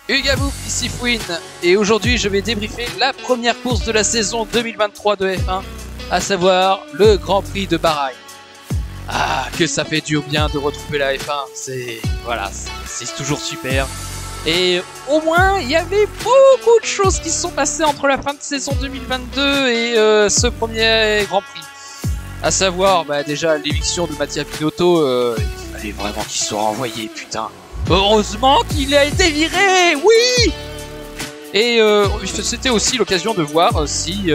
Ugabou, ici Fouine, et aujourd'hui je vais débriefer la première course de la saison 2023 de F1, à savoir le Grand Prix de Bahreïn. Ah, que ça fait du bien de retrouver la F1, c'est toujours super. Et au moins, il y avait beaucoup de choses qui se sont passées entre la fin de saison 2022 et ce premier Grand Prix. À savoir, déjà l'éviction de Mattia Binotto, il fallait vraiment qu'il soit renvoyé, putain. Heureusement qu'il a été viré, oui. Et c'était aussi l'occasion de voir si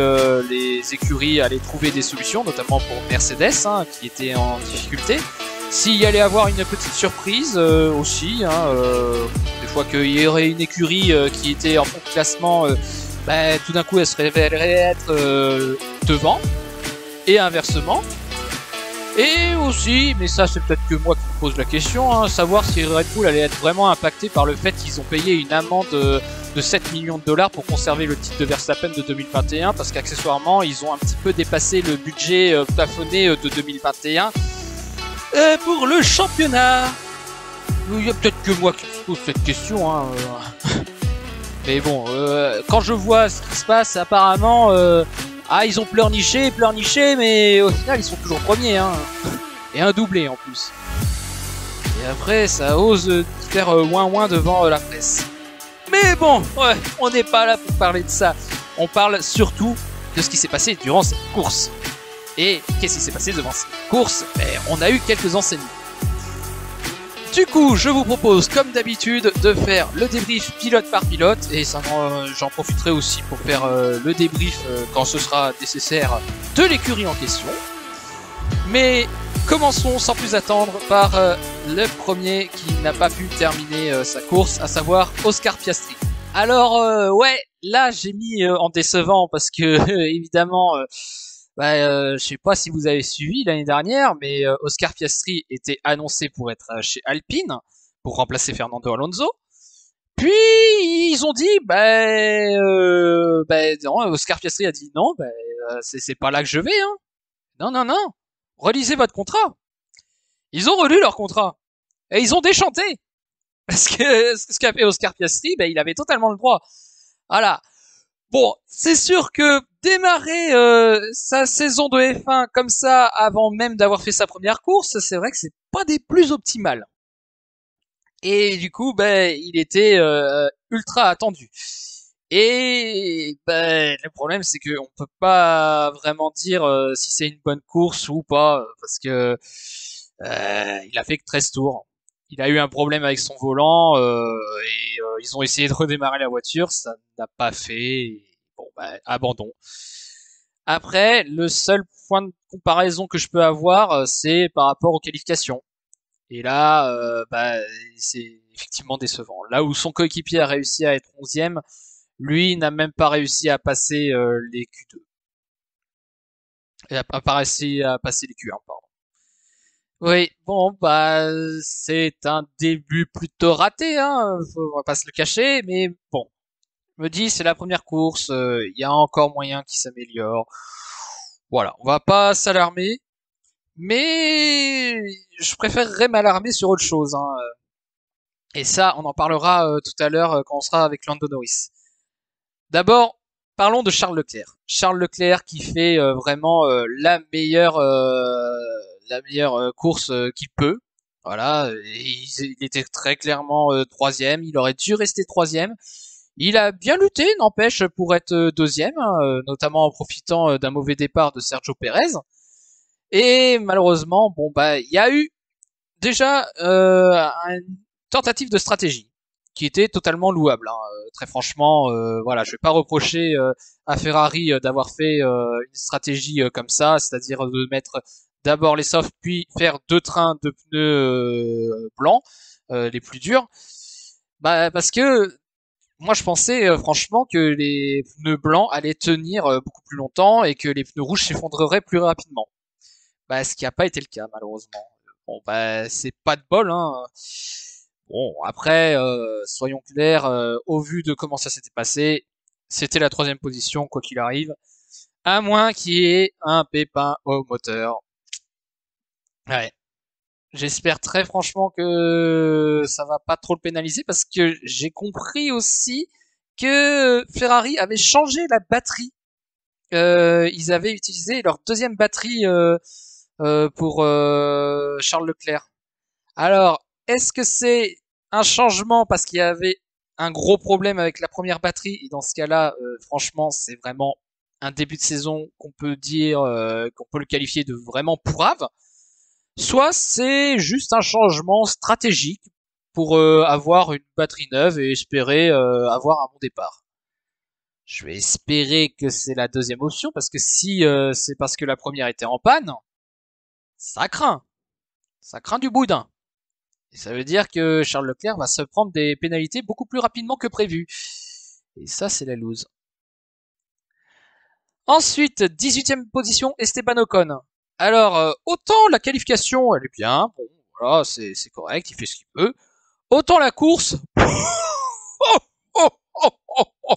les écuries allaient trouver des solutions, notamment pour Mercedes, qui était en difficulté. S'il y allait avoir une petite surprise aussi, des fois qu'il y aurait une écurie qui était en fond de classement, tout d'un coup elle se révélerait être devant, et inversement. Et aussi, mais ça c'est peut-être que moi qui me pose la question, savoir si Red Bull allait être vraiment impacté par le fait qu'ils ont payé une amende de 7 millions de dollars pour conserver le titre de Verstappen de 2021, parce qu'accessoirement ils ont un petit peu dépassé le budget plafonné de 2021 pour le championnat. Il y a peut-être que moi qui me pose cette question, mais bon, quand je vois ce qui se passe, apparemment ils ont pleurniché, mais au final ils sont toujours premiers, et un doublé en plus. Et après ça ose faire ouin devant la presse. Mais bon, ouais, on n'est pas là pour parler de ça. On parle surtout de ce qui s'est passé durant cette course. Et qu'est-ce qui s'est passé devant cette course? On a eu quelques enseignements. Du coup, je vous propose, comme d'habitude, de faire le débrief pilote par pilote, et j'en profiterai aussi pour faire le débrief quand ce sera nécessaire de l'écurie en question. Mais commençons sans plus attendre par le premier qui n'a pas pu terminer sa course, à savoir Oscar Piastri. Alors là j'ai mis en décevant parce que évidemment je sais pas si vous avez suivi l'année dernière, mais Oscar Piastri était annoncé pour être chez Alpine pour remplacer Fernando Alonso. Puis ils ont dit non, Oscar Piastri a dit non, c'est pas là que je vais, Non. Relisez votre contrat. Ils ont relu leur contrat et ils ont déchanté parce que ce qu'a fait Oscar Piastri, il avait totalement le droit. Voilà. Bon, c'est sûr que démarrer sa saison de F1 comme ça avant même d'avoir fait sa première course, c'est vrai que c'est pas des plus optimales. Et du coup, il était ultra attendu. Et le problème, c'est qu'on peut pas vraiment dire si c'est une bonne course ou pas, parce que il a fait que 13 tours. Il a eu un problème avec son volant et ils ont essayé de redémarrer la voiture, ça n'a pas fait. Bon, abandon. Après, le seul point de comparaison que je peux avoir, c'est par rapport aux qualifications. Et là, c'est effectivement décevant. Là où son coéquipier a réussi à être 11e, lui n'a même pas réussi à passer les Q2. Et a pas réussi à passer les Q1, pardon. Oui, bon, c'est un début plutôt raté, on va pas se le cacher, mais bon. Je me dis, c'est la première course, il y a encore moyen qu'il s'améliore. Voilà, on va pas s'alarmer, mais je préférerais m'alarmer sur autre chose, Et ça, on en parlera tout à l'heure quand on sera avec Lando Norris. D'abord, parlons de Charles Leclerc. Charles Leclerc qui fait vraiment la meilleure course qu'il peut. Voilà, il était très clairement troisième. Il aurait dû rester troisième. Il a bien lutté, n'empêche, pour être deuxième, notamment en profitant d'un mauvais départ de Sergio Pérez. Et malheureusement, il y a eu déjà une tentative de stratégie qui était totalement louable. Très franchement, je vais pas reprocher à Ferrari d'avoir fait une stratégie comme ça, c'est-à-dire de mettre d'abord les softs puis faire 2 trains de pneus blancs, les plus durs. Parce que moi je pensais franchement que les pneus blancs allaient tenir beaucoup plus longtemps et que les pneus rouges s'effondreraient plus rapidement. Ce qui n'a pas été le cas malheureusement. Bon c'est pas de bol, Bon après soyons clairs, au vu de comment ça s'était passé, c'était la 3e position quoi qu'il arrive, à moins qu'il y ait un pépin au moteur. Ouais. J'espère très franchement que ça va pas trop le pénaliser parce que j'ai compris aussi que Ferrari avait changé la batterie. Ils avaient utilisé leur deuxième batterie pour Charles Leclerc. Alors, est-ce que c'est un changement parce qu'il y avait un gros problème avec la première batterie et dans ce cas-là, franchement, c'est vraiment un début de saison qu'on peut dire, qu'on peut le qualifier de vraiment pourrave. Soit c'est juste un changement stratégique pour avoir une batterie neuve et espérer avoir un bon départ. Je vais espérer que c'est la deuxième option parce que si c'est parce que la première était en panne, ça craint. Ça craint du boudin. Et ça veut dire que Charles Leclerc va se prendre des pénalités beaucoup plus rapidement que prévu. Et ça, c'est la loose. Ensuite, 18e position, Esteban Ocon. Alors, autant la qualification, elle est bien, bon, voilà, c'est correct, il fait ce qu'il peut. Autant la course, oh, oh, oh, oh,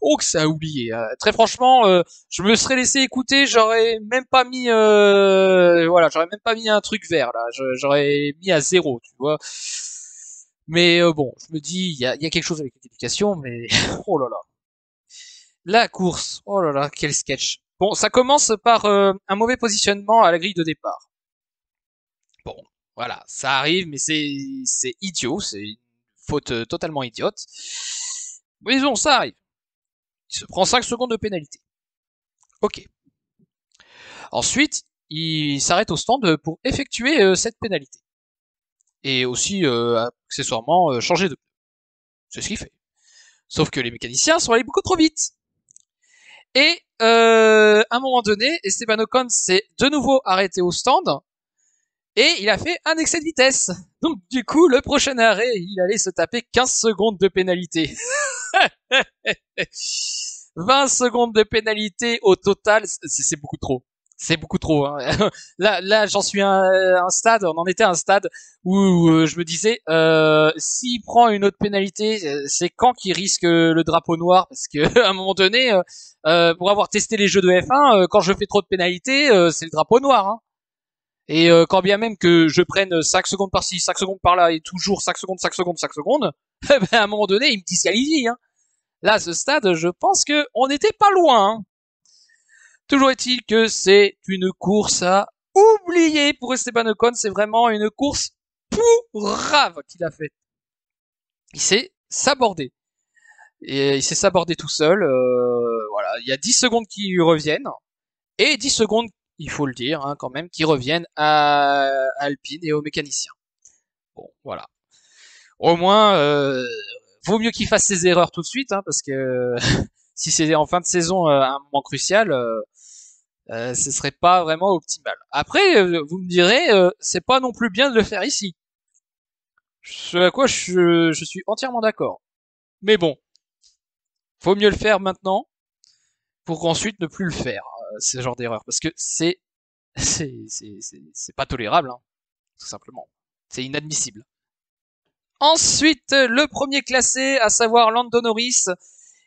oh que ça a oublié. Très franchement, je me serais laissé écouter, j'aurais même pas mis, voilà, j'aurais même pas mis un truc vert là, j'aurais mis à 0, tu vois. Mais bon, je me dis, il y a quelque chose avec l'éducation, mais oh là là. La course, oh là là, quel sketch. Bon, ça commence par un mauvais positionnement à la grille de départ. Bon, voilà, ça arrive, mais c'est idiot, c'est une faute totalement idiote. Mais bon, ça arrive. Il se prend 5 secondes de pénalité. Ok. Ensuite, il s'arrête au stand pour effectuer cette pénalité. Et aussi, accessoirement, changer de pneu. C'est ce qu'il fait. Sauf que les mécaniciens sont allés beaucoup trop vite. Et à un moment donné, Esteban Ocon s'est de nouveau arrêté au stand et il a fait un excès de vitesse. Donc du coup, le prochain arrêt, il allait se taper 15 secondes de pénalité. 20 secondes de pénalité au total, c'est beaucoup trop. C'est beaucoup trop. Hein. Là, j'en suis à un stade, on en était à un stade où je me disais, s'il prend une autre pénalité, c'est quand qu'il risque le drapeau noir, parce que à un moment donné, pour avoir testé les jeux de F1, quand je fais trop de pénalités, c'est le drapeau noir. Hein. Et quand bien même que je prenne 5 secondes par-ci, 5 secondes par-là, et toujours 5 secondes, 5 secondes, 5 secondes, ben, à un moment donné, il me disqualifie. Hein. Là, à ce stade, je pense que on n'était pas loin. Hein. Toujours est-il que c'est une course à oublier pour Esteban Ocon. C'est vraiment une course pourrave qu'il a fait. Il s'est sabordé. Et il s'est sabordé tout seul. Voilà, il y a 10 secondes qui lui reviennent. Et 10 secondes, il faut le dire hein, quand même, qui reviennent à Alpine et aux mécaniciens. Bon, voilà. Au moins, vaut mieux qu'il fasse ses erreurs tout de suite, hein, parce que si c'est en fin de saison à un moment crucial, ce serait pas vraiment optimal. Après, vous me direz, c'est pas non plus bien de le faire ici. Ce à quoi je suis entièrement d'accord. Mais bon, faut mieux le faire maintenant pour ensuite ne plus le faire, ce genre d'erreur, parce que c'est pas tolérable, hein, tout simplement. C'est inadmissible. Ensuite, le premier classé, à savoir Lando Norris,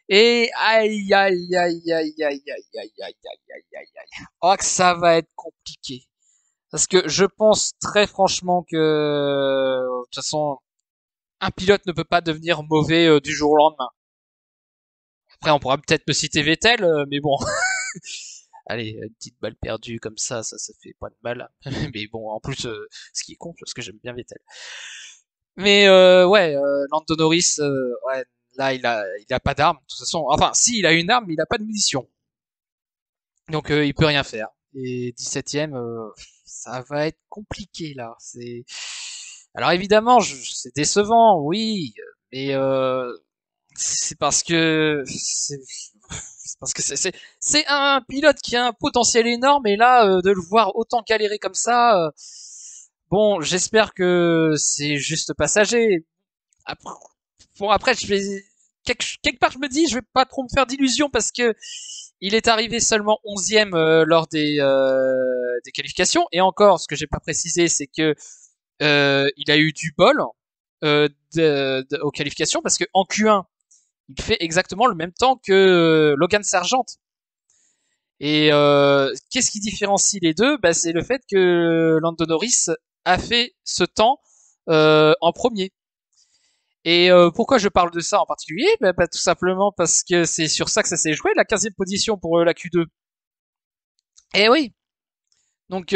et aïe aïe aïe aïe aïe aïe aïe aïe aïe aïe aïe aïe. Oh que ça va être compliqué. Parce que je pense très franchement que de toute façon un pilote ne peut pas devenir mauvais du jour au lendemain. Après on pourra peut-être me citer Vettel, mais bon. Allez, une petite balle perdue comme ça fait pas de mal. Mais bon, en plus, ce qui est con, parce que j'aime bien Vettel. Mais ouais, Lando Norris, ouais, là il a pas d'arme de toute façon. Enfin, si il a une arme, mais il a pas de munitions. Donc il peut rien faire. Et 17ème, ça va être compliqué là. C'est alors évidemment, c'est décevant, oui, mais c'est parce que c'est parce que c'est un pilote qui a un potentiel énorme et là de le voir autant galérer comme ça, bon, j'espère que c'est juste passager. Après, bon après je vais quelque part je me dis je vais pas trop me faire d'illusions parce que il est arrivé seulement 11e lors des qualifications et encore ce que j'ai pas précisé c'est que il a eu du bol aux qualifications parce que en Q1 il fait exactement le même temps que Logan Sargent. Et qu'est-ce qui différencie les deux bah, c'est le fait que Lando Norris a fait ce temps en premier. Et pourquoi je parle de ça en particulier? Bah, tout simplement parce que c'est sur ça que ça s'est joué, la 15e position pour la Q2. Et oui. Donc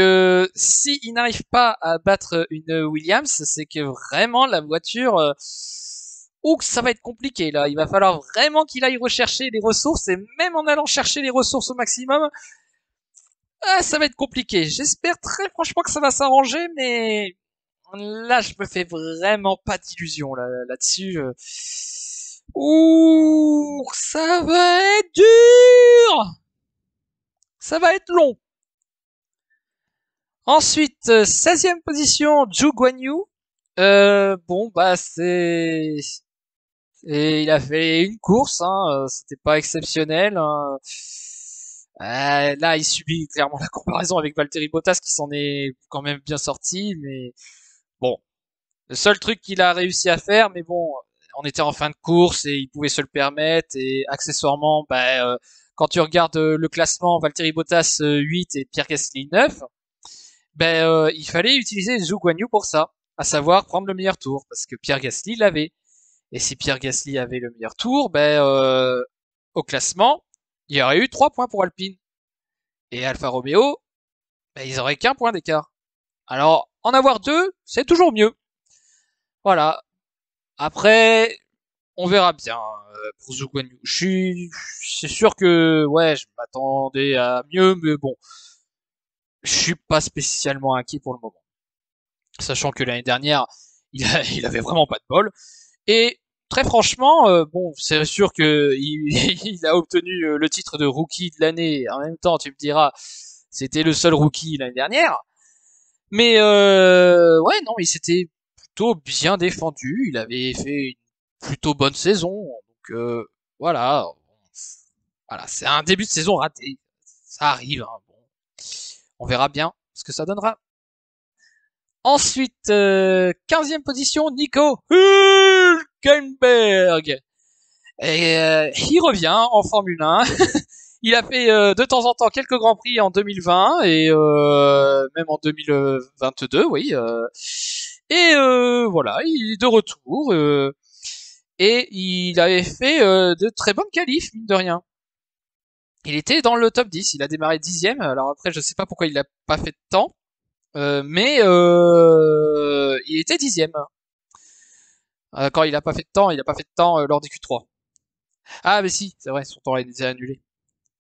si il n'arrive pas à battre une Williams, c'est que vraiment la voiture, ou que ça va être compliqué là. Il va falloir vraiment qu'il aille rechercher les ressources, et même en allant chercher les ressources au maximum, ça va être compliqué. J'espère très franchement que ça va s'arranger, mais là je me fais vraiment pas d'illusions là-dessus. Ouh, ça va être dur, ça va être long. Ensuite, 16e position, Zhu Guanyu. Bon, bah et il a fait une course, hein, c'était pas exceptionnel. Hein. Là, il subit clairement la comparaison avec Valtteri Bottas qui s'en est quand même bien sorti, mais bon, le seul truc qu'il a réussi à faire, mais bon, on était en fin de course et il pouvait se le permettre, et accessoirement, bah, quand tu regardes le classement, Valtteri Bottas 8 et Pierre Gasly 9, ben il fallait utiliser Zhou Guanyu pour ça, à savoir prendre le meilleur tour, parce que Pierre Gasly l'avait. Et si Pierre Gasly avait le meilleur tour, ben au classement, il y aurait eu 3 points pour Alpine. Et Alfa Romeo, ben, ils auraient qu'un point d'écart. Alors, en avoir deux, c'est toujours mieux. Voilà. Après, on verra bien pour Zhou Guanyu. C'est sûr que, ouais, je m'attendais à mieux, mais bon, je suis pas spécialement inquiet pour le moment. Sachant que l'année dernière, il avait vraiment pas de bol. Et très franchement, bon, c'est sûr que il a obtenu le titre de rookie de l'année. En même temps, tu me diras, c'était le seul rookie l'année dernière. Mais ouais, non, il s'était plutôt bien défendu. Il avait fait une plutôt bonne saison. Donc voilà, voilà, c'est un début de saison raté. Ça arrive. Hein, bon. On verra bien ce que ça donnera. Ensuite, 15e position, Nico Hülkenberg. Et il revient en Formule 1. Il a fait de temps en temps quelques grands prix en 2020 et même en 2022, oui. Et voilà, il est de retour. Et il avait fait de très bonnes qualifs, mine de rien. Il était dans le top 10, il a démarré 10e. Alors après, je sais pas pourquoi il a pas fait de temps. Mais il était 10e. Quand il a pas fait de temps, il a pas fait de temps lors des Q3. Ah mais si, c'est vrai, son temps a été annulé.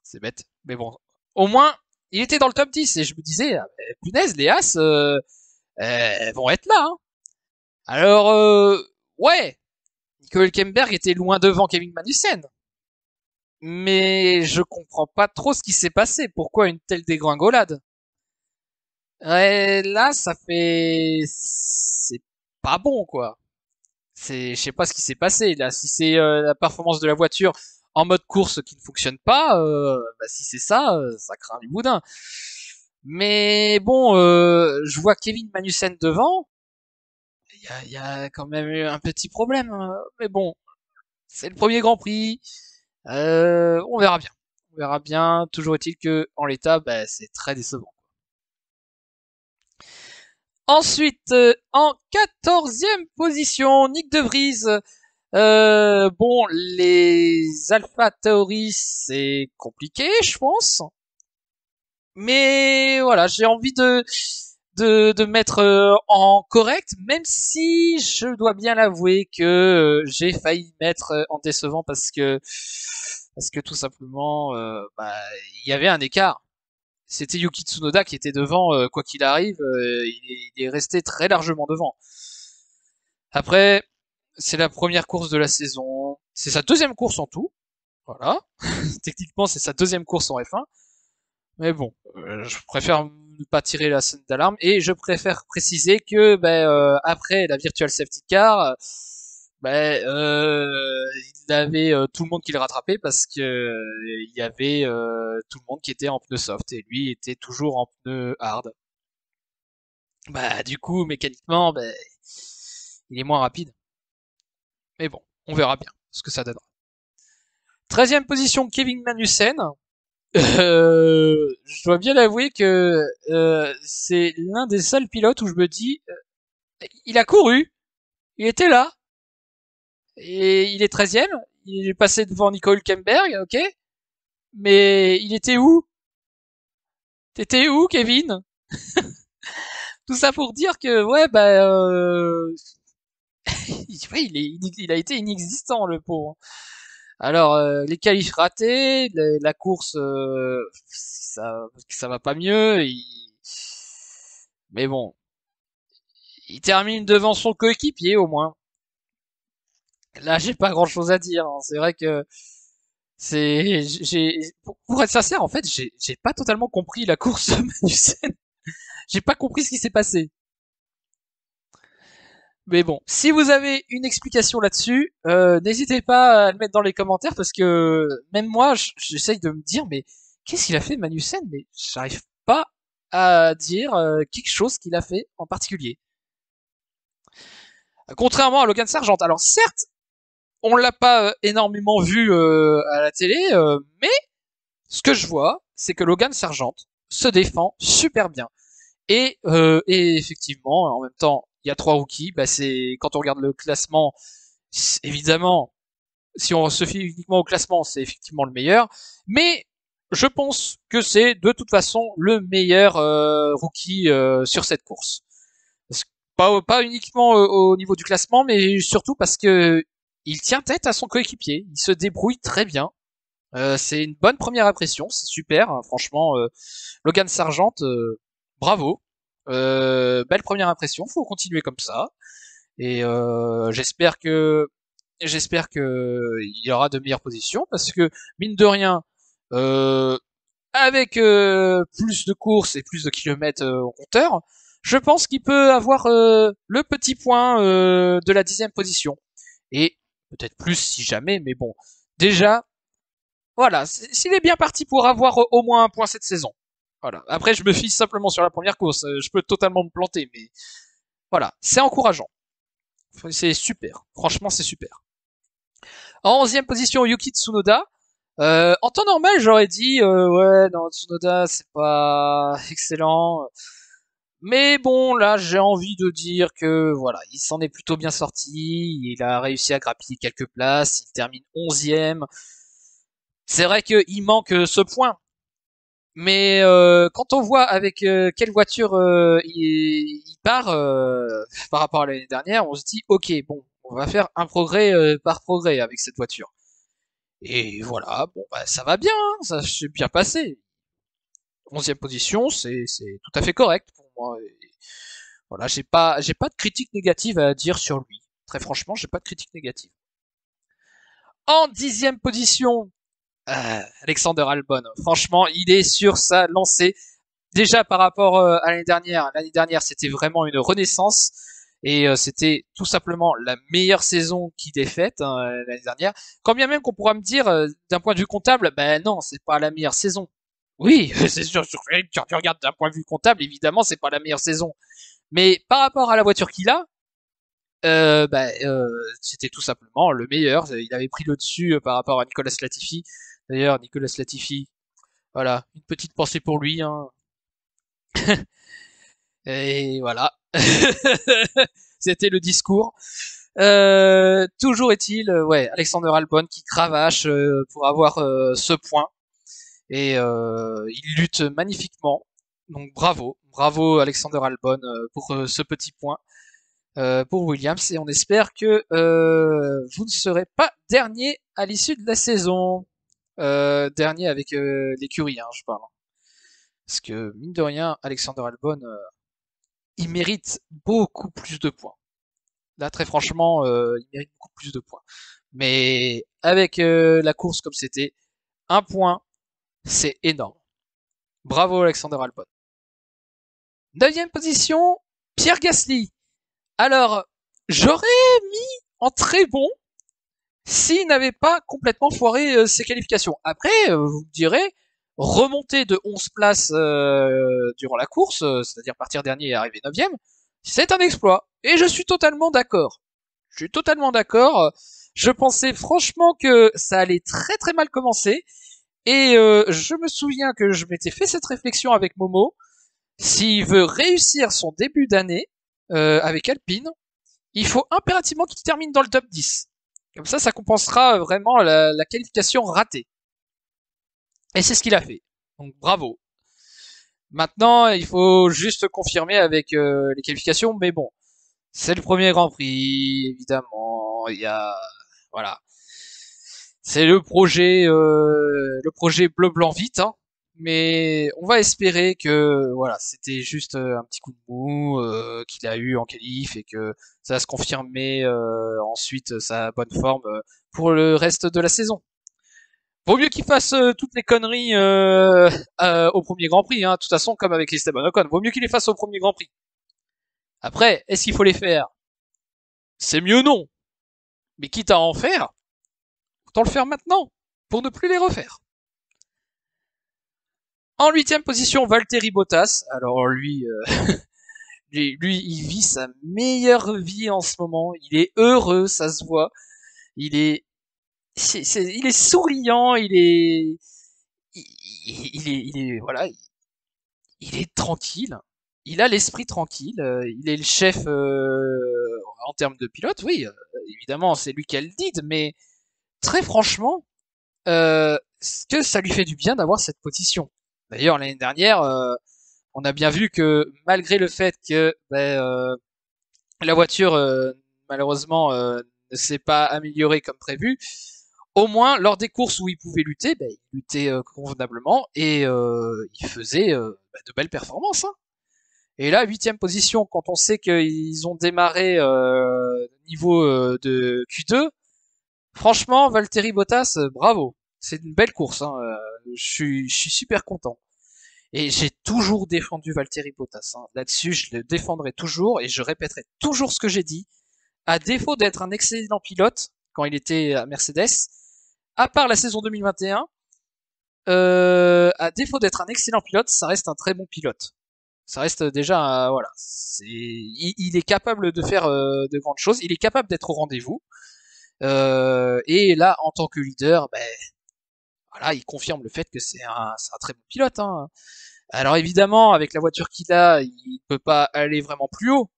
C'est bête. Mais bon, au moins, il était dans le top 10 et je me disais, ah, punaise, les As, elles vont être là. Hein. Alors, ouais, Nico Hülkenberg était loin devant Kevin Magnussen. Mais je comprends pas trop ce qui s'est passé. Pourquoi une telle dégringolade? Là, ça fait... C'est pas bon, quoi. Je sais pas ce qui s'est passé là. Si c'est la performance de la voiture en mode course qui ne fonctionne pas, bah, si c'est ça, ça craint du boudin. Mais bon, je vois Kevin Magnussen devant. Il y a quand même eu un petit problème. Hein. Mais bon, c'est le premier Grand Prix. On verra bien. On verra bien. Toujours est-il que en l'état, bah, c'est très décevant. Ensuite, en 14e position, Nick De Vries. Bon, les Alpha Tauri, c'est compliqué, je pense. Mais voilà, j'ai envie de mettre en correct, même si je dois bien l'avouer que j'ai failli mettre en décevant parce que tout simplement, bah, il y avait un écart. C'était Yuki Tsunoda qui était devant, quoi qu'il arrive, il est resté très largement devant. Après, c'est la première course de la saison, c'est sa deuxième course en tout, voilà. Techniquement, c'est sa deuxième course en F1, mais bon, je préfère ne pas tirer la sonnette d'alarme et je préfère préciser que après la Virtual Safety Car, il avait tout le monde qui le rattrapait parce que il y avait tout le monde qui était en pneu soft et lui était toujours en pneu hard. Bah du coup mécaniquement il est moins rapide. Mais bon, on verra bien ce que ça donnera. 13e position Kevin Magnussen. Je dois bien avouer que c'est l'un des seuls pilotes où je me dis, il a couru, il était là, et il est 13e, il est passé devant Nico Hülkenberg, ok, mais il était où? T'étais où, Kevin? Tout ça pour dire que, ouais, ouais, il a été inexistant, le pauvre. Alors, les qualifs ratés, la course, ça va pas mieux. Mais bon, il termine devant son coéquipier au moins. Là, j'ai pas grand-chose à dire, hein. C'est vrai que pour être sincère, en fait, j'ai pas totalement compris la course de Magnussen. J'ai pas compris ce qui s'est passé. Mais bon, si vous avez une explication là-dessus, n'hésitez pas à le mettre dans les commentaires parce que même moi, j'essaye de me dire, mais qu'est-ce qu'il a fait Magnussen? Mais j'arrive pas à dire quelque chose qu'il a fait en particulier. Contrairement à Logan Sargent. Alors certes, on l'a pas énormément vu à la télé, mais ce que je vois, c'est que Logan Sargent se défend super bien. Et effectivement, en même temps, il y a 3 rookies. Bah c'est quand on regarde le classement, évidemment, si on se fie uniquement au classement, c'est effectivement le meilleur. Mais je pense que c'est de toute façon le meilleur rookie sur cette course. Pas uniquement au niveau du classement, mais surtout parce que il tient tête à son coéquipier. Il se débrouille très bien. C'est une bonne première impression, c'est super. Hein, franchement, Logan Sargent, bravo. Belle première impression, faut continuer comme ça. Et j'espère que il y aura de meilleures positions parce que mine de rien, euh, avec plus de courses et plus de kilomètres au compteur, je pense qu'il peut avoir le petit point de la 10e position et peut-être plus si jamais, mais bon, déjà voilà, s'il est bien parti pour avoir au moins un point cette saison. Voilà. Après, je me fie simplement sur la première course. Je peux totalement me planter, mais voilà, c'est encourageant. C'est super. Franchement, c'est super. En 11e position, Yuki Tsunoda. En temps normal, j'aurais dit ouais, non, Tsunoda, c'est pas excellent. Mais bon, là, j'ai envie de dire que voilà, il s'en est plutôt bien sorti. Il a réussi à grappiller quelques places. Il termine 11e. C'est vrai qu'il manque ce point. Mais quand on voit avec quelle voiture il part par rapport à l'année dernière, on se dit ok, bon, on va faire un progrès par progrès avec cette voiture. Et voilà, bon bah ça va bien, hein, ça s'est bien passé. 11e position, c'est tout à fait correct pour moi. Et voilà, j'ai pas de critique négative à dire sur lui. Très franchement, j'ai pas de critique négative. En 10e position, Alexander Albon. Franchement, il est sur sa lancée. Déjà par rapport à l'année dernière, c'était vraiment une renaissance et c'était tout simplement la meilleure saison qu'il ait faite hein, l'année dernière. Quand bien même qu'on pourra me dire d'un point de vue comptable, ben non, c'est pas la meilleure saison. Oui, c'est sûr, quand tu regardes d'un point de vue comptable, évidemment, c'est pas la meilleure saison. Mais par rapport à la voiture qu'il a, c'était tout simplement le meilleur. Il avait pris le dessus par rapport à Nicolas Latifi. D'ailleurs, Nicolas Latifi, voilà, une petite pensée pour lui. Hein. Et voilà. C'était le discours. Toujours est-il, ouais, Alexander Albon qui cravache pour avoir ce point. Et il lutte magnifiquement. Donc bravo Alexander Albon pour ce petit point pour Williams. Et on espère que vous ne serez pas dernier à l'issue de la saison. Dernier avec l'écurie, hein, je parle. Parce que mine de rien, Alexander Albon il mérite beaucoup plus de points. Là, très franchement, il mérite beaucoup plus de points. Mais avec la course comme c'était, un point, c'est énorme. Bravo Alexander Albon. 9e position, Pierre Gasly. Alors, j'aurais mis en très bon s'il n'avait pas complètement foiré ses qualifications. Après, vous me direz, remonter de 11 places durant la course, c'est-à-dire partir dernier et arriver 9e, c'est un exploit. Et je suis totalement d'accord. Je suis totalement d'accord. Je pensais franchement que ça allait très très mal commencer. Et je me souviens que je m'étais fait cette réflexion avec Momo. S'il veut réussir son début d'année avec Alpine, il faut impérativement qu'il termine dans le top 10. Comme ça compensera vraiment la qualification ratée. Et c'est ce qu'il a fait. Donc bravo. Maintenant, il faut juste confirmer avec les qualifications, mais bon, c'est le premier Grand Prix, évidemment. Il y a, voilà, c'est le projet bleu blanc vite, hein. Mais on va espérer que voilà, c'était juste un petit coup de mou qu'il a eu en qualif et que ça va se confirmer ensuite sa bonne forme pour le reste de la saison. Vaut mieux qu'il fasse toutes les conneries au premier Grand Prix, hein. De toute façon, comme avec Esteban Ocon, vaut mieux qu'il les fasse au premier Grand Prix. Après, est-ce qu'il faut les faire? C'est mieux non. Mais quitte à en faire, autant le faire maintenant, pour ne plus les refaire. En 8ème position, Valtteri Bottas. Alors lui, il vit sa meilleure vie en ce moment. Il est heureux, ça se voit. Il est, il est souriant. Voilà, il est tranquille. Il a l'esprit tranquille. Il est le chef en termes de pilote. Oui, évidemment, c'est lui qui a le lead, mais très franchement, que ça lui fait du bien d'avoir cette position. D'ailleurs, l'année dernière, on a bien vu que malgré le fait que la voiture, malheureusement, ne s'est pas améliorée comme prévu, au moins, lors des courses où il pouvait lutter, il luttait convenablement et il faisait de belles performances, hein. Et là, 8ème position, quand on sait qu'ils ont démarré niveau de Q2, franchement, Valtteri Bottas, bravo. C'est une belle course, hein. Je suis super content. Et j'ai toujours défendu Valtteri Bottas, hein. Là-dessus, je le défendrai toujours et je répéterai toujours ce que j'ai dit. À défaut d'être un excellent pilote quand il était à Mercedes, à part la saison 2021, à défaut d'être un excellent pilote, ça reste un très bon pilote. Ça reste déjà, voilà, il est capable de faire de grandes choses, il est capable d'être au rendez-vous. Et là, en tant que leader, voilà, il confirme le fait que c'est un très bon pilote, hein. Alors évidemment, avec la voiture qu'il a, il peut pas aller vraiment plus haut,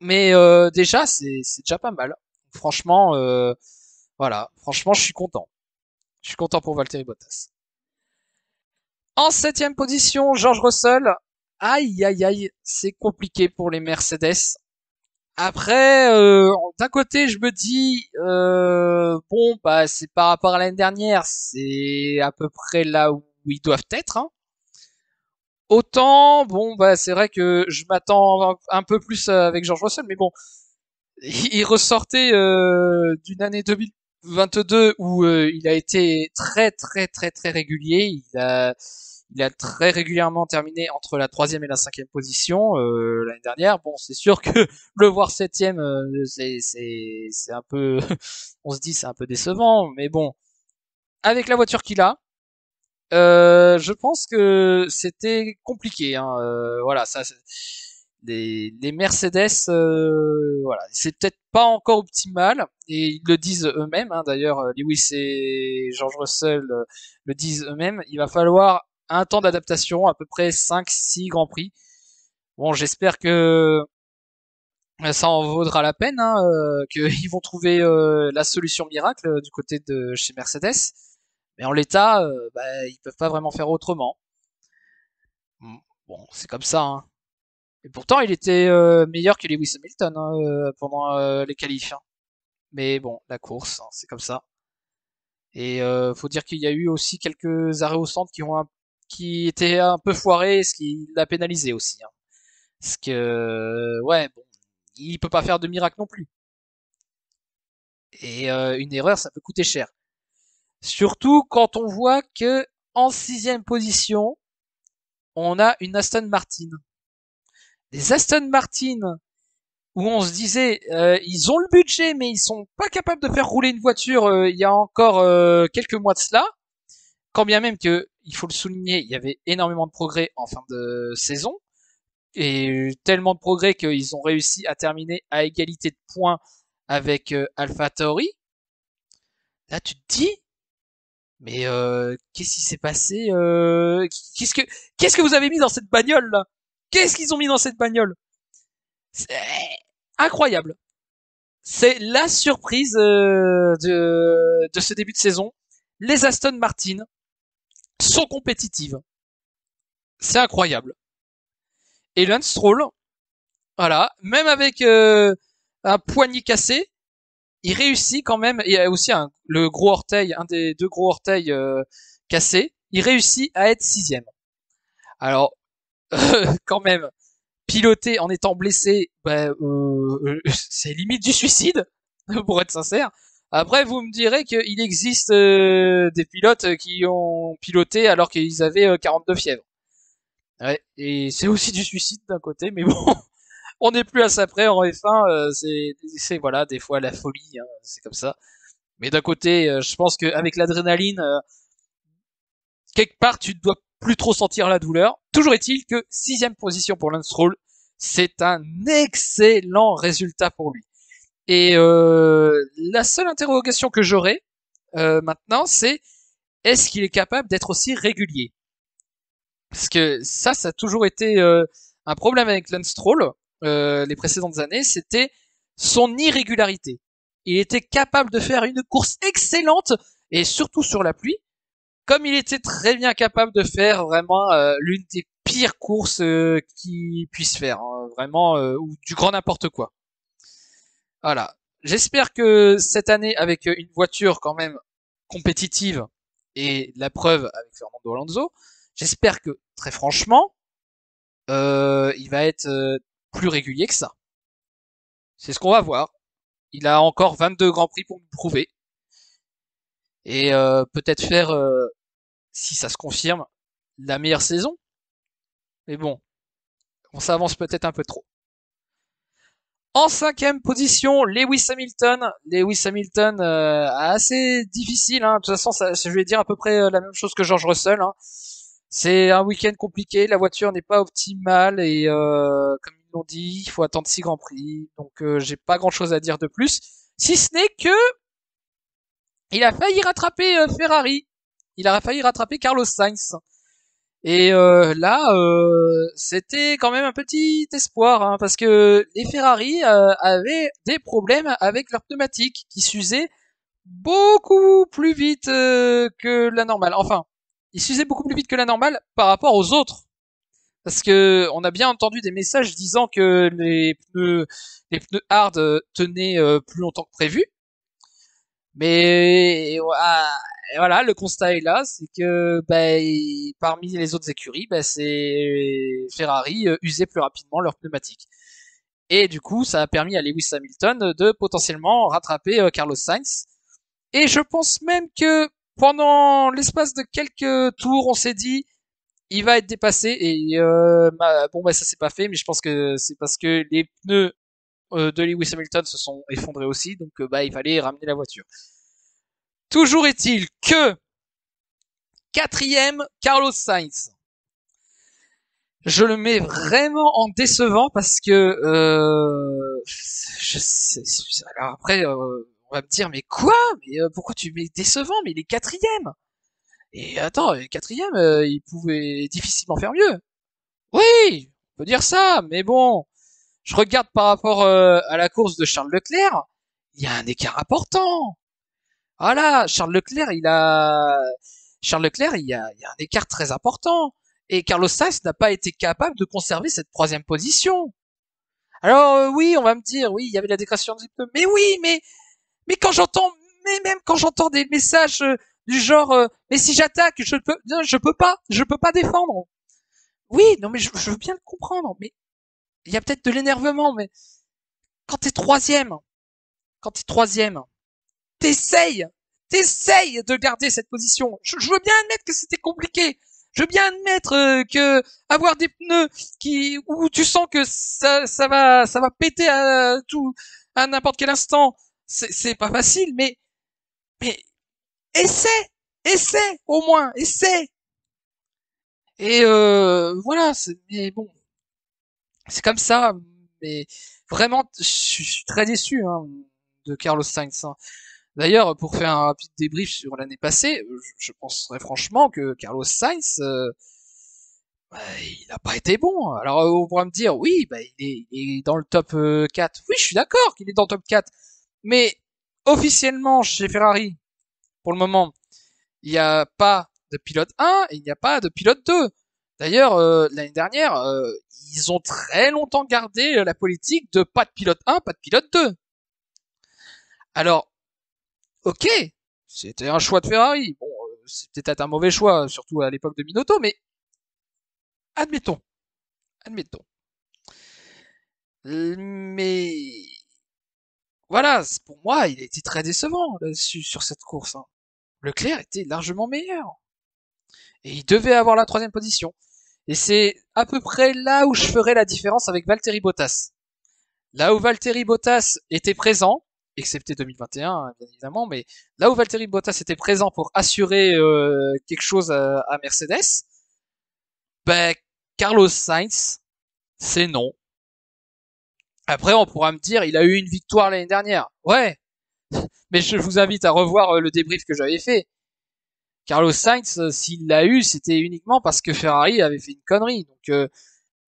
mais déjà, c'est déjà pas mal. Franchement, voilà, franchement, je suis content. Je suis content pour Valtteri Bottas. En 7ème position, George Russell. Aïe, aïe, aïe, c'est compliqué pour les Mercedes. Après, d'un côté, je me dis, bon, c'est par rapport à l'année dernière, c'est à peu près là où ils doivent être, hein. Autant, bon, c'est vrai que je m'attends un peu plus avec George Russell, mais bon, il ressortait d'une année 2022 où il a été très, très, très, très régulier. Il a très régulièrement terminé entre la 3e et la 5e position l'année dernière. Bon, c'est sûr que le voir 7e, c'est un peu, on se dit c'est un peu décevant, mais bon, avec la voiture qu'il a, je pense que c'était compliqué, hein. Voilà, ça, les Mercedes, voilà, c'est peut-être pas encore optimal et ils le disent eux-mêmes, hein. D'ailleurs, Lewis et George Russell le disent eux-mêmes. Il va falloir un temps d'adaptation, à peu près 5-6 grands prix. Bon, j'espère que ça en vaudra la peine, hein, qu'ils vont trouver la solution miracle du côté de chez Mercedes. Mais en l'état, ils peuvent pas vraiment faire autrement. Bon, c'est comme ça, hein. Et pourtant, il était meilleur que Lewis Hamilton, hein, pendant les qualifs, hein. Mais bon, la course, hein, c'est comme ça. Et faut dire qu'il y a eu aussi quelques arrêts au centre qui étaient un peu foirés, ce qui l'a pénalisé aussi, hein. Parce que, ouais, bon, il peut pas faire de miracle non plus. Et une erreur, ça peut coûter cher. Surtout quand on voit que en 6ème position, on a une Aston Martin. Des Aston Martin où on se disait ils ont le budget mais ils sont pas capables de faire rouler une voiture il y a encore quelques mois de cela, quand bien même que il faut le souligner, il y avait énormément de progrès en fin de saison et tellement de progrès qu'ils ont réussi à terminer à égalité de points avec AlphaTauri. Là tu te dis Mais qu'est-ce qui s'est passé qu'est-ce que qu'est-ce que vous avez mis dans cette bagnole là? Qu'est-ce qu'ils ont mis dans cette bagnole? C'est incroyable. C'est la surprise de ce début de saison. Les Aston Martin sont compétitives. C'est incroyable. Et Lance Stroll, voilà, même avec un poignet cassé, il réussit quand même. Il y a aussi le gros orteil, un des deux gros orteils cassés. Il réussit à être sixième. Alors, quand même, piloter en étant blessé, c'est limite du suicide, pour être sincère. Après, vous me direz qu'il existe des pilotes qui ont piloté alors qu'ils avaient 42 fièvres. Ouais, et c'est aussi du suicide d'un côté, mais bon, on n'est plus à ça près en F1. C'est voilà, des fois la folie, hein, c'est comme ça. Mais d'un côté, je pense qu'avec l'adrénaline, quelque part, tu ne dois plus trop sentir la douleur. Toujours est-il que sixième position pour Lance Stroll, c'est un excellent résultat pour lui. Et la seule interrogation que j'aurai maintenant, c'est est-ce qu'il est capable d'être aussi régulier? Parce que ça a toujours été un problème avec Lance Stroll les précédentes années, c'était son irrégularité. Il était capable de faire une course excellente, et surtout sur la pluie, comme il était très bien capable de faire vraiment l'une des pires courses qu'il puisse faire, hein, vraiment, ou du grand n'importe quoi. Voilà. J'espère que cette année, avec une voiture quand même compétitive, et la preuve avec Fernando Alonso, j'espère que, très franchement, il va être plus régulier que ça. C'est ce qu'on va voir. Il a encore 22 Grands Prix pour nous prouver. Et peut-être faire, si ça se confirme, la meilleure saison. Mais bon, on s'avance peut-être un peu trop. En cinquième position, Lewis Hamilton. Lewis Hamilton, assez difficile. Hein. De toute façon, je vais dire à peu près la même chose que George Russell. Hein. C'est un week-end compliqué. La voiture n'est pas optimale et comme ils l'ont dit, il faut attendre 6 grands prix. Donc, j'ai pas grand-chose à dire de plus, si ce n'est que il a failli rattraper Ferrari. Il a failli rattraper Carlos Sainz. Et là, c'était quand même un petit espoir, hein, parce que les Ferrari avaient des problèmes avec leurs pneumatiques qui s'usaient beaucoup plus vite que la normale. Enfin, ils s'usaient beaucoup plus vite que la normale par rapport aux autres. Parce que on a bien entendu des messages disant que les pneus hard tenaient plus longtemps que prévu. Mais voilà, le constat est là, c'est que parmi les autres écuries, c'est Ferrari usait plus rapidement leurs pneumatiques. Et du coup, ça a permis à Lewis Hamilton de potentiellement rattraper Carlos Sainz. Et je pense même que pendant l'espace de quelques tours, on s'est dit, il va être dépassé. Et ça s'est pas fait, mais je pense que c'est parce que les pneus de Lewis Hamilton se sont effondrés aussi, donc il fallait ramener la voiture. Toujours est-il que quatrième, Carlos Sainz. Je le mets vraiment en décevant parce que je sais. Alors après, on va me dire mais quoi? Mais pourquoi tu mets décevant? Mais il est quatrième. Et attends, quatrième, il pouvait difficilement faire mieux. Oui, on peut dire ça, mais bon, je regarde par rapport à la course de Charles Leclerc, il y a un écart important. Voilà, Charles Leclerc, il y a un écart très important. Et Carlos Sainz n'a pas été capable de conserver cette troisième position. Alors oui, on va me dire, oui, il y avait la dégradation du pneu. Mais oui, mais quand j'entends, mais même quand j'entends des messages du genre, mais si j'attaque, non, je peux pas défendre. Oui, non, mais je veux bien le comprendre. Mais il y a peut-être de l'énervement, mais quand t'es troisième, quand t'es troisième, t'essayes, t'essayes de garder cette position. Je veux bien admettre que c'était compliqué. Je veux bien admettre que avoir des pneus où tu sens que ça va péter à n'importe quel instant, c'est pas facile, mais essaie, essaie au moins, essaie. Et voilà, mais bon, c'est comme ça. Mais vraiment, je suis très déçu hein, de Carlos Sainz. Hein. D'ailleurs, pour faire un rapide débrief sur l'année passée, je penserais franchement que Carlos Sainz, bah, il n'a pas été bon. Alors on pourra me dire, oui, bah, il est dans le top 4. Oui, je suis d'accord qu'il est dans le top 4. Mais officiellement, chez Ferrari, pour le moment, il n'y a pas de pilote 1 et il n'y a pas de pilote 2. D'ailleurs, l'année dernière, ils ont très longtemps gardé la politique de pas de pilote 1, pas de pilote 2. Alors, ok, c'était un choix de Ferrari. Bon, c'était peut-être un mauvais choix, surtout à l'époque de Binotto, mais admettons, admettons. Mais voilà, pour moi, il a été très décevant là-dessus, sur cette course, hein. Leclerc était largement meilleur. Et il devait avoir la troisième position. Et c'est à peu près là où je ferais la différence avec Valtteri Bottas. Là où Valtteri Bottas était présent, excepté 2021 bien évidemment, mais là où Valtteri Bottas était présent pour assurer quelque chose à Mercedes, ben Carlos Sainz, c'est non. Après on pourra me dire il a eu une victoire l'année dernière. Ouais, mais je vous invite à revoir le débrief que j'avais fait. Carlos Sainz, s'il l'a eu, c'était uniquement parce que Ferrari avait fait une connerie. Donc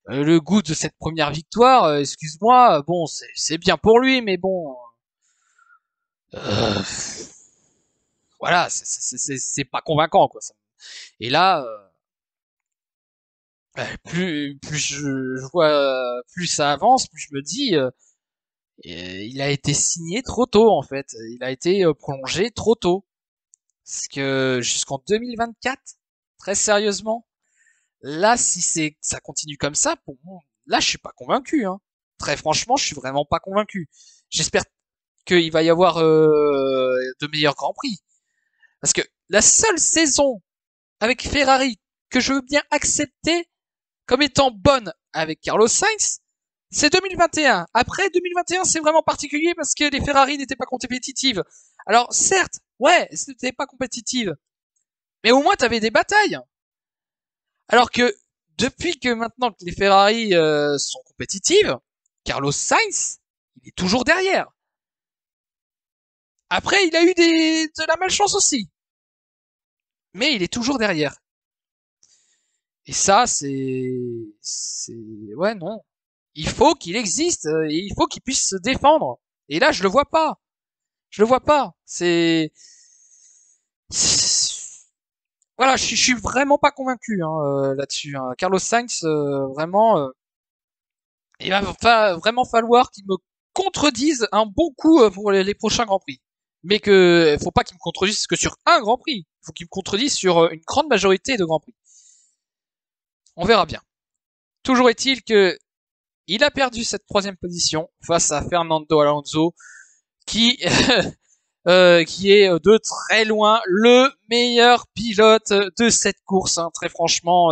le goût de cette première victoire, excuse-moi, bon, c'est bien pour lui, mais bon, euh, voilà, c'est pas convaincant, quoi. Et là, plus je vois, plus ça avance, plus je me dis, il a été signé trop tôt, en fait. Il a été prolongé trop tôt. Parce que jusqu'en 2024, très sérieusement, là, si ça continue comme ça, pour moi, là, je suis pas convaincu, hein. Très franchement, je suis vraiment pas convaincu. J'espère qu'il va y avoir de meilleurs grands prix. Parce que la seule saison avec Ferrari que je veux bien accepter comme étant bonne avec Carlos Sainz, c'est 2021. Après 2021, c'est vraiment particulier parce que les Ferrari n'étaient pas compétitives. Alors certes, ouais, c'était pas compétitive, mais au moins t'avais des batailles. Alors que depuis que maintenant que les Ferrari sont compétitives, Carlos Sainz, il est toujours derrière. Après, il a eu de la malchance aussi, mais il est toujours derrière. Et ça, ouais, non. Il faut qu'il existe, et il faut qu'il puisse se défendre. Et là, je le vois pas. Je le vois pas. Voilà, je suis vraiment pas convaincu hein, là-dessus, hein. Carlos Sainz, vraiment, il va vraiment falloir qu'il me contredise un bon coup pour les prochains Grands Prix. Mais que faut pas qu'il me contredise que sur un Grand Prix. Il faut qu'il me contredise sur une grande majorité de Grands Prix. On verra bien. Toujours est-il que il a perdu cette troisième position face à Fernando Alonso, qui qui est de très loin le meilleur pilote de cette course. Hein. Très franchement,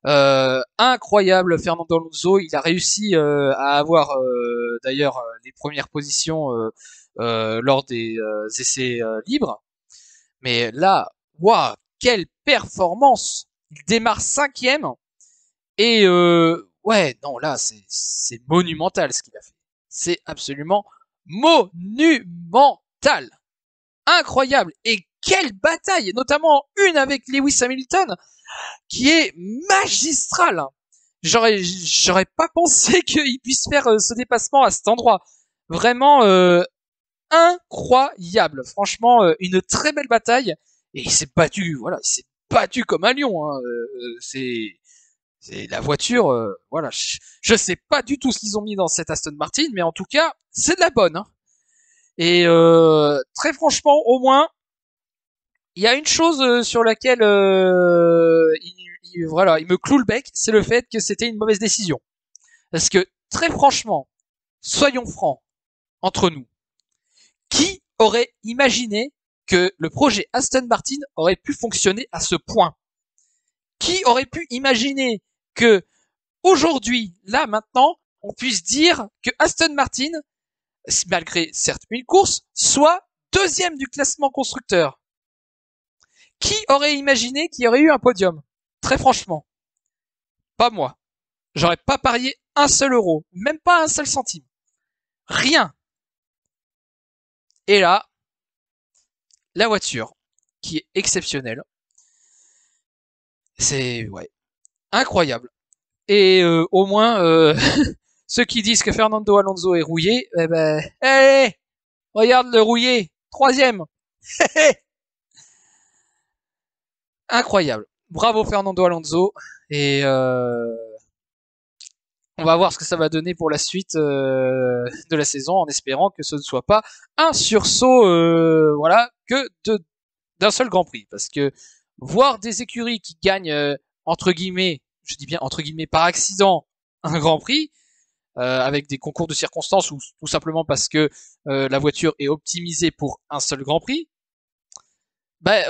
incroyable Fernando Alonso. Il a réussi à avoir d'ailleurs les premières positions lors des essais libres. Mais là, waouh, quelle performance! Il démarre cinquième et ouais, non là c'est monumental ce qu'il a fait. C'est absolument monumental, incroyable. Et quelle bataille, notamment une avec Lewis Hamilton qui est magistrale. J'aurais pas pensé qu'il puisse faire ce dépassement à cet endroit. Vraiment incroyable. Franchement, une très belle bataille. Et il s'est battu, voilà, il s'est battu comme un lion. Hein. C'est la voiture, voilà. Je sais pas du tout ce qu'ils ont mis dans cette Aston Martin, mais en tout cas, c'est de la bonne. Hein. Et très franchement, au moins, il y a une chose sur laquelle voilà, il me cloue le bec, c'est le fait que c'était une mauvaise décision. Parce que très franchement, soyons francs entre nous, qui aurait imaginé que le projet Aston Martin aurait pu fonctionner à ce point? Qui aurait pu imaginer que aujourd'hui, là maintenant, on puisse dire que Aston Martin, malgré certes une course, soit deuxième du classement constructeur? Qui aurait imaginé qu'il y aurait eu un podium? Très franchement, pas moi. J'aurais pas parié un seul euro, même pas un seul centime. Rien. Et là, la voiture, qui est exceptionnelle. C'est ouais, incroyable. Et au moins, ceux qui disent que Fernando Alonso est rouillé, eh ben, hey, regarde le rouillé, troisième. Incroyable. Bravo Fernando Alonso. Et on va voir ce que ça va donner pour la suite de la saison, en espérant que ce ne soit pas un sursaut, voilà, que d'un seul Grand Prix, parce que voir des écuries qui gagnent entre guillemets, je dis bien entre guillemets par accident, un Grand Prix avec des concours de circonstances ou tout simplement parce que la voiture est optimisée pour un seul Grand Prix. Ben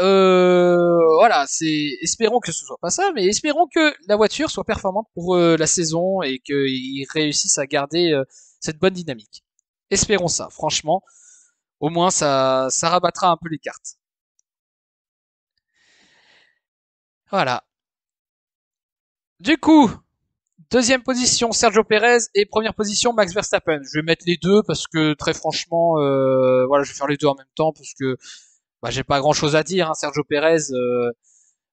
voilà, c'est espérons que ce soit pas ça, mais espérons que la voiture soit performante pour la saison et qu'ils réussissent à garder cette bonne dynamique. Espérons ça, franchement. Au moins ça rabattra un peu les cartes. Voilà. Du coup, deuxième position Sergio Perez et première position Max Verstappen. Je vais mettre les deux parce que très franchement, voilà, je vais faire les deux en même temps parce que bah, j'ai pas grand chose à dire. Hein. Sergio Perez,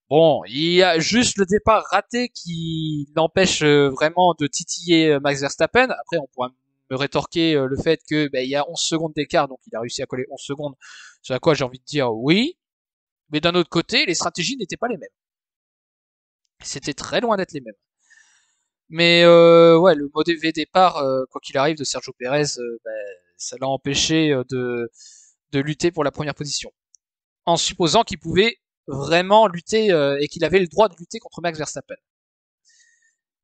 bon, il y a juste le départ raté qui l'empêche vraiment de titiller Max Verstappen. Après, on pourra me rétorquer le fait que bah, il y a 11 secondes d'écart, donc il a réussi à coller 11 secondes. C'est à quoi j'ai envie de dire oui. Mais d'un autre côté, les stratégies n'étaient pas les mêmes. C'était très loin d'être les mêmes. Mais ouais, le mauvais départ, quoi qu'il arrive, de Sergio Perez, bah, ça l'a empêché de lutter pour la première position. En supposant qu'il pouvait vraiment lutter et qu'il avait le droit de lutter contre Max Verstappen.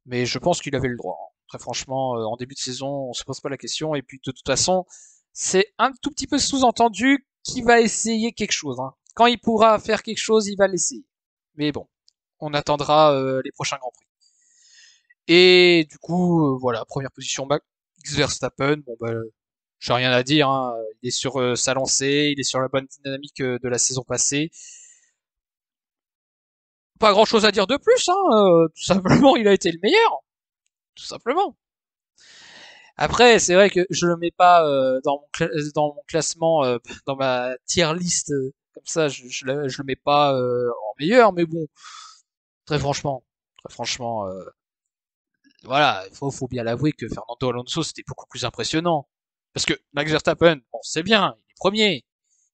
Mais je pense qu'il avait le droit. Hein. Très franchement, en début de saison, on se pose pas la question. Et puis de toute façon, c'est un tout petit peu sous-entendu qu'il va essayer quelque chose. Hein. Quand il pourra faire quelque chose, il va l'essayer. Mais bon, on attendra les prochains Grands Prix. Et du coup, voilà, première position Max Verstappen. Bon bah, j'ai rien à dire. Hein. Il est sur sa lancée, il est sur la bonne dynamique de la saison passée. Pas grand chose à dire de plus, hein. Tout simplement, il a été le meilleur. Tout simplement. Après, c'est vrai que je le mets pas dans mon classement, dans ma tier list, comme ça, je le mets pas en meilleur, mais bon, très franchement, voilà, faut bien l'avouer que Fernando Alonso c'était beaucoup plus impressionnant. Parce que Max Verstappen, bon, c'est bien, il est premier,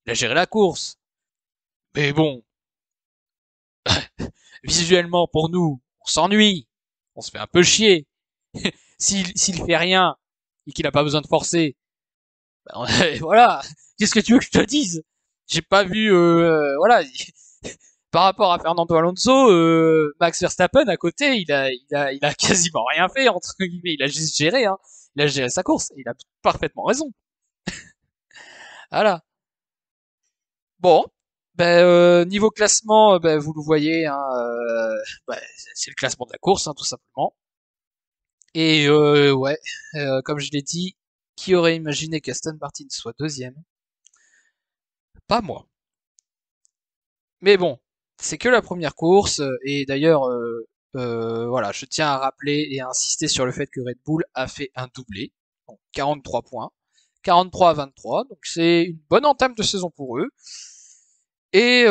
il a géré la course, mais bon, visuellement pour nous, on s'ennuie, on se fait un peu chier. S'il fait rien et qu'il a pas besoin de forcer, ben, voilà. Qu'est-ce que tu veux que je te dise? J'ai pas vu, voilà. Par rapport à Fernando Alonso, Max Verstappen à côté, il a quasiment rien fait entre guillemets. Il a juste géré, hein. Il a géré sa course. Et il a parfaitement raison. Voilà. Bon, ben niveau classement, ben, vous le voyez, hein, ben, c'est le classement de la course, hein, tout simplement. Et ouais, comme je l'ai dit, qui aurait imaginé qu'Aston Martin soit deuxième? Pas moi. Mais bon, c'est que la première course, et d'ailleurs, voilà, je tiens à rappeler et à insister sur le fait que Red Bull a fait un doublé, donc 43 points, 43 à 23, donc c'est une bonne entame de saison pour eux. Et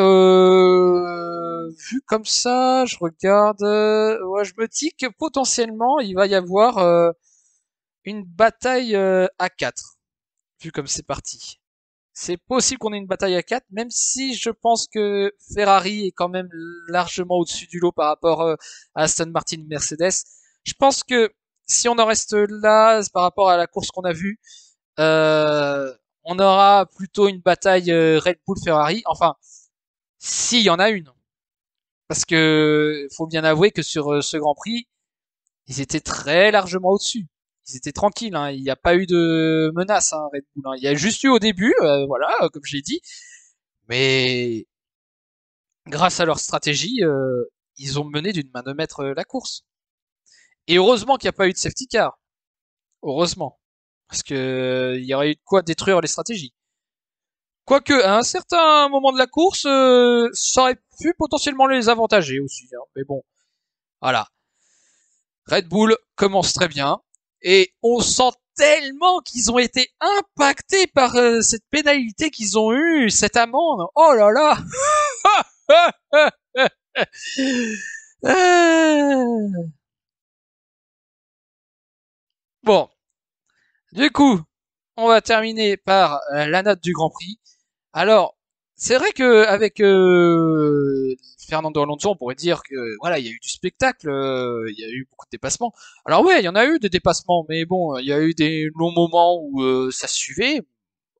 vu comme ça, je regarde, ouais, je me dis que potentiellement il va y avoir une bataille à 4, vu comme c'est parti. C'est possible qu'on ait une bataille à 4, même si je pense que Ferrari est quand même largement au-dessus du lot par rapport à Aston Martin et Mercedes. Je pense que si on en reste là, par rapport à la course qu'on a vue, on aura plutôt une bataille Red Bull-Ferrari. Enfin, s'il y en a une. Parce que faut bien avouer que sur ce Grand Prix, ils étaient très largement au-dessus. Ils étaient tranquilles, hein. Il n'y a pas eu de menace, hein, Red Bull. Hein. Il y a juste eu au début, voilà, comme je l'ai dit. Mais grâce à leur stratégie, ils ont mené d'une main de maître la course. Et heureusement qu'il n'y a pas eu de safety car. Heureusement. Parce que il y aurait eu de quoi détruire les stratégies. Quoique, à un certain moment de la course, ça aurait pu potentiellement les avantager aussi. Hein. Mais bon, voilà. Red Bull commence très bien. Et on sent tellement qu'ils ont été impactés par cette pénalité qu'ils ont eue, cette amende. Oh là là. Bon, du coup, on va terminer par la note du Grand Prix. Alors, c'est vrai que avec Fernando Alonso, on pourrait dire que voilà, il y a eu du spectacle, il y a eu beaucoup de dépassements. Alors ouais, il y en a eu des dépassements, mais bon, il y a eu des longs moments où ça suivait.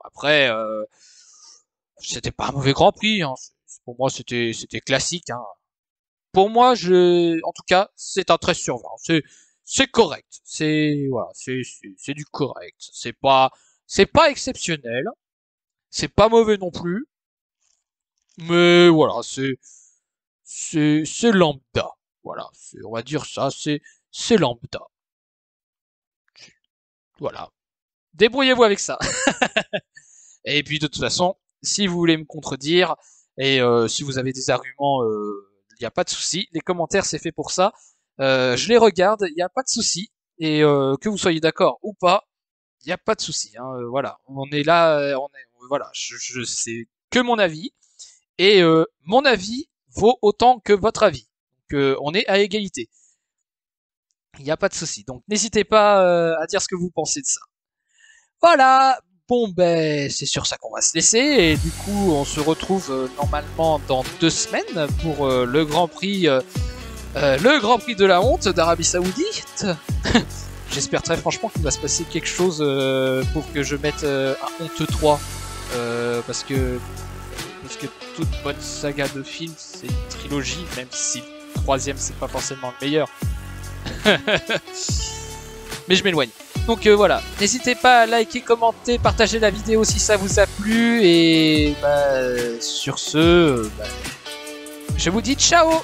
Après, c'était pas un mauvais Grand Prix. Hein. Pour moi, c'était classique. Hein. Pour moi, en tout cas, c'est un 13 sur 20. C'est correct. C'est du correct. C'est pas exceptionnel. C'est pas mauvais non plus. Mais voilà, c'est lambda. Voilà, on va dire ça, c'est lambda. Voilà. Débrouillez-vous avec ça. Et puis de toute façon, si vous voulez me contredire et si vous avez des arguments, il n'y a pas de souci. Les commentaires, c'est fait pour ça. Je les regarde, il n'y a pas de souci. Et que vous soyez d'accord ou pas, il n'y a pas de souci. Hein, voilà, on est là, voilà, je sais que mon avis. Et mon avis vaut autant que votre avis. Donc on est à égalité. Il n'y a pas de souci. Donc n'hésitez pas à dire ce que vous pensez de ça. Voilà. Bon ben c'est sur ça qu'on va se laisser et du coup on se retrouve normalement dans 2 semaines pour le Grand Prix de la honte d'Arabie Saoudite. J'espère très franchement qu'il va se passer quelque chose pour que je mette un honte 3 parce que toute bonne saga de films c'est une trilogie, même si le 3e c'est pas forcément le meilleur. Mais je m'éloigne. Donc voilà, n'hésitez pas à liker, commenter, partager la vidéo si ça vous a plu et sur ce, je vous dis ciao.